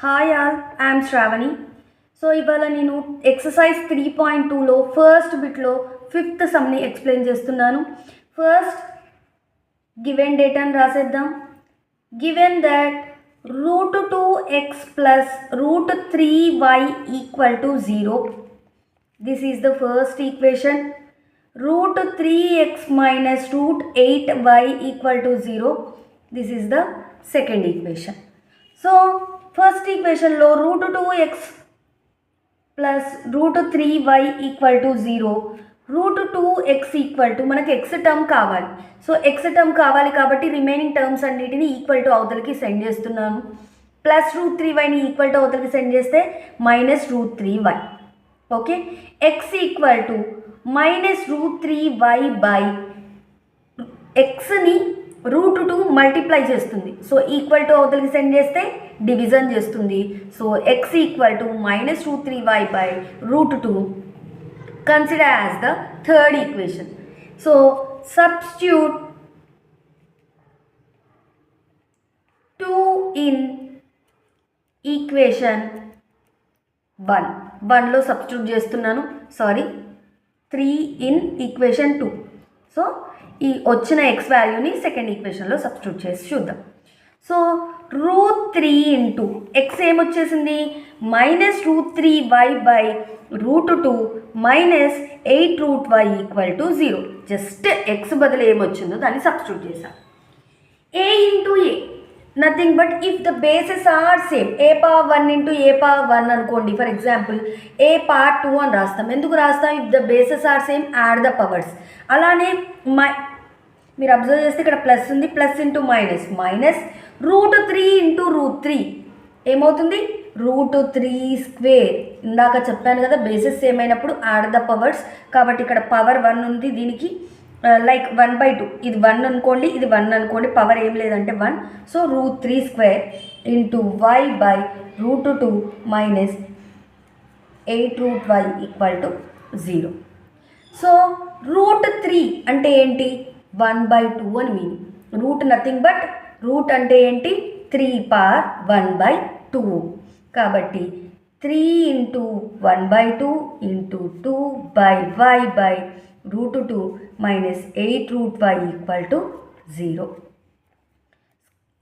Hi all, I'm Shravani. So ఇవాళ నేను exercise 3.2లో ఫస్ట్ బిట్లో ఫిఫ్త్ సమ్ని ఎక్స్ప్లెయిన్ చేస్తున్నాను. ఫస్ట్ గివెన్ డేటాను రాసేద్దాం. Given that √2x plus √3y equal to 0. This is the first equation. √3x minus √8y equal to 0. This is the second equation. So first equation లో √2x plus √3y equal to 0. √2x equal to మనకి x term కావాలి. So x term కావాలి కాబట్టి remaining terms అన్నిటిని equal to అవతలకి send చేస్తున్నాను. Plus √3yని equal to అవతలకి సెండ్ చేస్తే minus √3y. Okay, x equal to minus √3y by ఎక్స్ని √2 మల్టిప్లై చేస్తుంది. సో ఈక్వల్ టు అవతలకి సెండ్ చేస్తే డివిజన్ చేస్తుంది. So x equal to minus √3y by √2 consider as the third equation. So substitute 2 in equation 1లో substitute చేస్తున్నాను. 3 in equation 2. So ఈ వచ్చిన X వాల్యూని సెకండ్ ఈక్వేషన్లో సబ్స్టిట్యూట్ చేసి చూద్దాం. సో √3 ఇంటూ ఎక్స్ ఏమొచ్చేసింది minus √3y by √2 minus 8√y equal to 0. Just x బదులు ఏమొచ్చిందో దాన్ని సబ్స్టిట్యూట్ చేసాం. a into a nothing but if the bases are same, a power 1 into a power 1 అనుకోండి. ఫర్ ఎగ్జాంపుల్ ఏ పవర్ 2 అని రాస్తాం. ఎందుకు రాస్తాం? If the bases are same add the powers. అలానే మీరు అబ్జర్వ్ చేస్తే ఇక్కడ ప్లస్ ఉంది, plus into minus, minus √3 into √3 ఏమవుతుంది √3². ఇందాక చెప్పాను కదా బేసెస్ సేమ్ అయినప్పుడు యాడ్ ద పవర్స్. కాబట్టి ఇక్కడ పవర్ 1 ఉంది, దీనికి లైక్ 1/2. ఇది 1 అనుకోండి, ఇది 1 అనుకోండి, పవర్ ఏం లేదంటే 1. So √3² into y by √2 minus 8√y equal to 0. So √3 అంటే ఏంటి 1/2 అని meaning. Root nothing but root అంటే ఏంటి 3 పవర్ 1/2. కాబట్టి 3 into 1/2 into 2 by y by √2 minus 8√y equal to 0.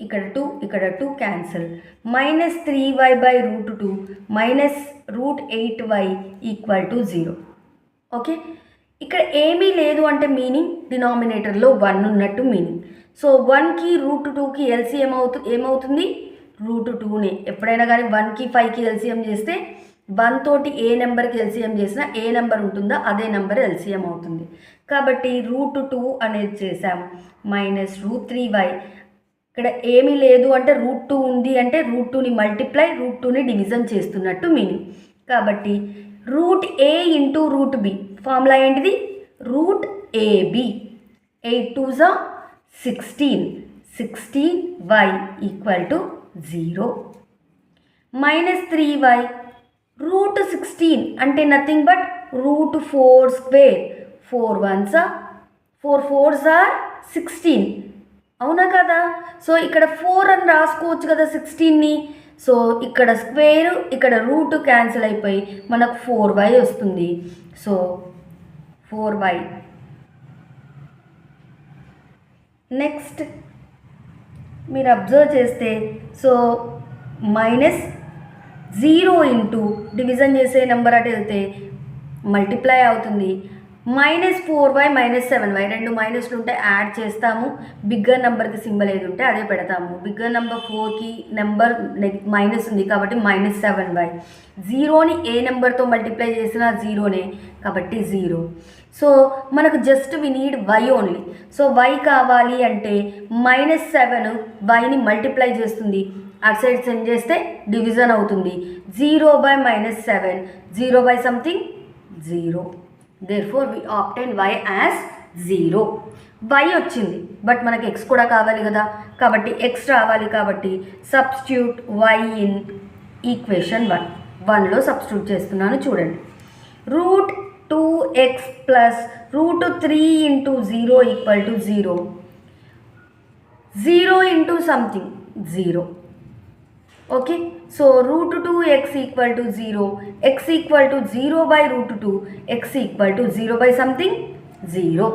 ఇక్కడ 2 cancel. Minus 3y by √2 minus √8y equal to 0. Okay, ఇక్కడ ఏమీ లేదు అంటే మీనింగ్ డినామినేటర్లో 1 ఉన్నట్టు మీనింగ్. సో 1కి √2కి ఎల్సిఎం ఏమవుతుంది √2నే. ఎప్పుడైనా కానీ 1కి 5కి ఎల్సిఎం చేస్తే 1 తోటి ఏ నెంబర్కి ఎల్సిఎం చేసినా ఏ నెంబర్ ఉంటుందో అదే నెంబర్ ఎల్సిఎం అవుతుంది. కాబట్టి √2 అనేది చేసాం. Minus √3y. ఇక్కడ ఏమీ లేదు అంటే √2 ఉంది అంటే √2ని మల్టిప్లై √2ని డివిజన్ చేస్తున్నట్టు మీనింగ్. కాబట్టి √a ఇంటూ √b ఫార్ములా ఏంటిది √ab. 8 2s 16. 16y equal to 0. Minus 3y √16 అంటే నథింగ్ బట్ √4². 4 1s 4 4s 16. అవునా కదా? సో ఇక్కడ 4 అని రాసుకోవచ్చు కదా 16ని. సో ఇక్కడ స్క్వేర్ ఇక్కడ రూట్ క్యాన్సిల్ అయిపోయి మనకు 4y వస్తుంది. So 4y. నెక్స్ట్ మీరు అబ్జర్వ్ చేస్తే సో మైనస్ 0 ఇంటూ డివిజన్ చేసే నెంబర్ అటు వెళ్తే మల్టిప్లై అవుతుంది. మైనస్ 4y మైనస్ 7y రెండు మైనస్లు ఉంటే యాడ్ చేస్తాము. బిగ్గర్ నెంబర్కి సింబల్ ఏది ఉంటే అదే పెడతాము. బిగ్గర్ నెంబర్ 4కి నెంబర్ మైనస్ ఉంది కాబట్టి మైనస్ 7y. 0ని ఏ నెంబర్తో మల్టిప్లై చేసినా 0నే కాబట్టి 0. సో మనకు just we need y only. So y కావాలి అంటే మైనస్ 7 yని మల్టిప్లై చేస్తుంది, అటు సైడ్ సెండ్ చేస్తే డివిజన్ అవుతుంది. 0 by minus 7, 0 by something 0. therefore we obtain y as 0. y వచ్చింది బట్ మనకి x కూడా కావాలి కదా, కాబట్టి x రావాలి. కాబట్టి సబ్స్టిట్యూట్ y ఇన్ ఈక్వేషన్ 1లో సబ్స్టిట్యూట్ చేస్తున్నాను. చూడండి √2x plus √3 into 0 equal to 0. 0 into something 0. Okay, so root 2x equal to 0, x equal to 0 by root 2, x equal to 0 by something 0.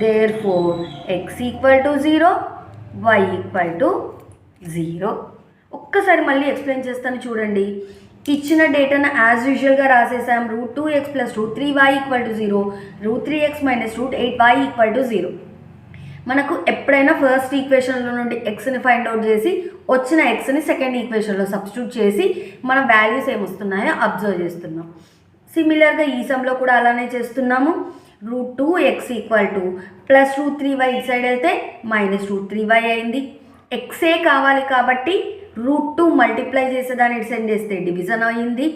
There four x equal to 0, y equal to 0. ఒక్కసారి మళ్ళీ explain చేస్తాను చూడండి. ఇచ్చిన డేటాను as యూజువల్గా రాసేసాం. Root 2x plus root 3y equal to 0, root 3x minus root 8y equal to 0. మనకు ఎప్పుడైనా ఫస్ట్ ఈక్వేషన్లో నుండి ఎక్స్ని ఫైండ్ అవుట్ చేసి వచ్చిన ఎక్స్ని సెకండ్ ఈక్వేషన్లో సబ్స్టిట్యూట్ చేసి మన వాల్యూస్ ఏమొస్తున్నాయో అబ్జర్వ్ చేస్తున్నాం. సిమిలర్గా ఈ సమ్లో కూడా అలానే చేస్తున్నాము. Root 2x equal to plus root 3y ఇటు సైడ్ వెళ్తే మైనస్ రూట్ 3y అయింది. ఎక్సే కావాలి కాబట్టి రూట్ 2 మల్టిప్లై చేసేదాన్ని ఇటు సెండ్ చేస్తే డివిజన్ అయింది,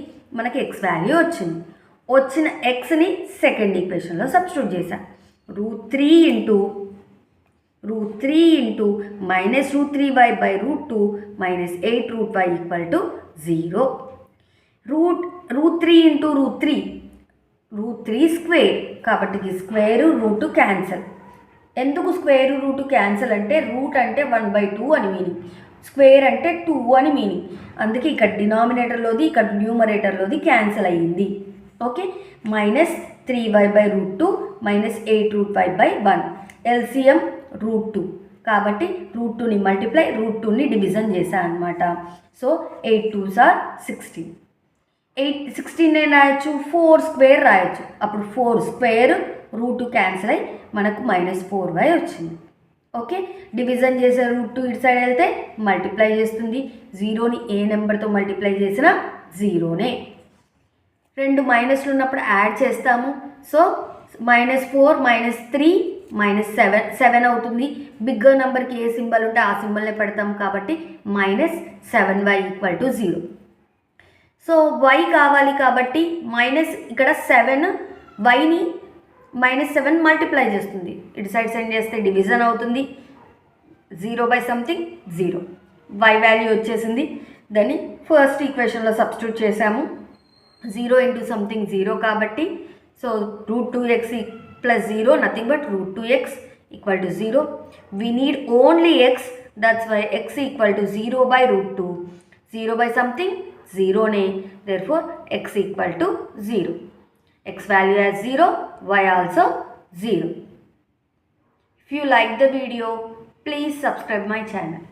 మనకి ఎక్స్ వాల్యూ వచ్చింది. వచ్చిన ఎక్స్ని సెకండ్ ఈక్వేషన్లో సబ్స్టిట్యూట్ చేశాం. Root 3 into minus root 3y by root 2 minus 8 root y equal to 0. Root 3 into root 3 square కాబట్టి స్క్వేర్ రూట్ క్యాన్సల్. ఎందుకు స్క్వేర్ రూట్ క్యాన్సల్ అంటే రూట్ అంటే 1/2 అని మీనింగ్, స్క్వేర్ అంటే 2 అని మీనింగ్. అందుకే ఇక్కడ డినామినేటర్లోది ఇక్కడ న్యూమరేటర్లోది క్యాన్సల్ అయ్యింది. Okay, minus 3y by root 2 minus 8 root y by 1. LCM root 2 కాబట్టి రూట్ 2ని మల్టిప్లై రూట్ 2ని డివిజన్ చేశాను అనమాట. So 8 2s are 16. 16 ఏం రాయొచ్చు, 4 స్క్వేర్ రాయొచ్చు. అప్పుడు 4 స్క్వేర్ రూట్ 2 క్యాన్సిల్ అయ్యి మనకు మైనస్ 4y వచ్చింది. ఓకే, డివిజన్ చేసే రూట్ 2 ఇటు సైడ్ వెళ్తే మల్టిప్లై చేస్తుంది. 0ని ఏ నెంబర్తో మల్టిప్లై చేసినా 0నే. 2 మైనస్లు ఉన్నప్పుడు యాడ్ చేస్తాము. సో -4 -3 -7 అవుతుంది. బిగ్గర్ నెంబర్కి ఏ సింబల్ ఉంటే ఆ సింబల్నే పెడతాం కాబట్టి -7y equal to 0. So y కావాలి కాబట్టి ఇక్కడ 7 వైని -7 మల్టిప్లై చేస్తుంది, ఇటు సైడ్ సెండ్ చేస్తే డివిజన్ అవుతుంది. 0 బై సంథింగ్ 0, y వాల్యూ వచ్చేసింది. దాన్ని ఫస్ట్ ఈక్వేషన్లో సబ్స్టిట్యూట్ చేసాము. 0 ఇంటూ సంథింగ్ 0 కాబట్టి so root 2x plus 0 nothing but root 2x equal to 0. We need only x, that's why x equal to 0 by root 2. 0 by something 0 ne, therefore x equal to 0. X value as 0, y also 0. If you like the video, please subscribe my channel.